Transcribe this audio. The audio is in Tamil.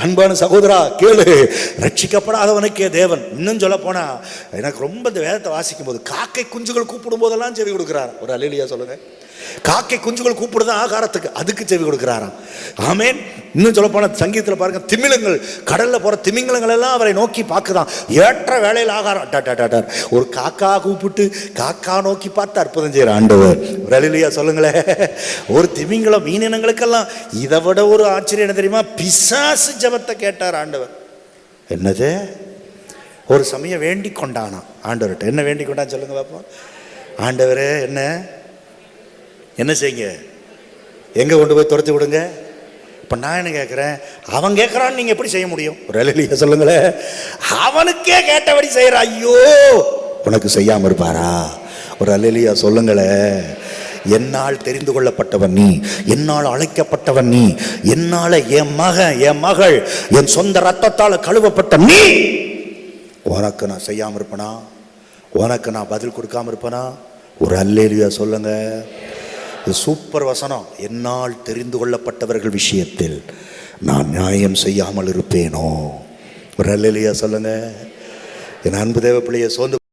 அன்பான சகோதரா கேளு, ரட்சிக்கப்படாதவனுக்கே தேவன். இன்னும் சொல்ல போனா எனக்கு ரொம்ப இந்த வேதத்தை வாசிக்கும் போது காக்கை குஞ்சுகள் கூப்பிடும் போதெல்லாம் செவி கொடுக்கிறார். ஒரு அல்லேலூயா சொல்லுங்க. காக்கை குஞ்சுகள் கூப்பிடுதான் ஆகாரத்துக்கு, அதுக்கு செவி கொடுக்கிறாராம். ஆமேன். இன்னும் சொல்ல போன சங்கீதத்தில் பாருங்க, திமிலங்கள், கடல்ல போற திமிங்கலங்கள் எல்லாம் அவரை நோக்கி பார்க்குதான். ஏற்ற வேளையில் ஆகாரம். ஒரு காக்கா கூப்பிட்டு காக்கா நோக்கி பார்த்து அற்புதம் செய்யற ஆண்டவர். அல்லேலூயா சொல்லுங்களேன். ஒரு திமிங்கலம் மீனினங்களுக்கெல்லாம் இதை விட ஒரு ஆச்சரியம் என்ன தெரியுமா? பிசாசு ஜெபத்தை கேட்டார் ஆண்டவர். என்னது? ஒரு சமயம் வேண்டிக் கொண்டானா ஆண்டவர்கிட்ட. என்ன வேண்டிக் கொண்டான்னு சொல்லுங்க பார்ப்போம். ஆண்டவரே என்ன செய்யுங்க, எங்கே கொண்டு போய் துரத்தி விடுங்க. இப்போ நான் என்ன கேட்குறேன், அவன் கேட்குறான்னு நீங்கள் எப்படி செய்ய முடியும்? ஒரு அல்லேலூயா சொல்லுங்களேன். அவனுக்கே கேட்டபடி செய்கிற, ஐயோ உனக்கு செய்யாமல் இருப்பாரா? ஒரு அல்லேலூயா சொல்லுங்களேன். என்னால் தெரிந்து கொள்ளப்பட்டவன் நீ, என்னால் அழைக்கப்பட்டவன் நீ, என்னால் என் மகன் என் மகள் என் சொந்த ரத்தத்தால் கழுவப்பட்ட நீ, உனக்கு நான் செய்யாமல் இருப்பனா? உனக்கு நான் பதில் கொடுக்காம இருப்பனா? ஒரு அல்லேலூயா சொல்லுங்க. சூப்பர் வசனம். என்னால் தெரிந்து கொள்ளப்பட்டவர்கள் விஷயத்தில் நான் நியாயம் செய்யாமல் இருப்பேனோ? ஒரு அல்லேலூயா சொல்லுங்க. என் அன்பு தேவ பிள்ளையை சோர்ந்து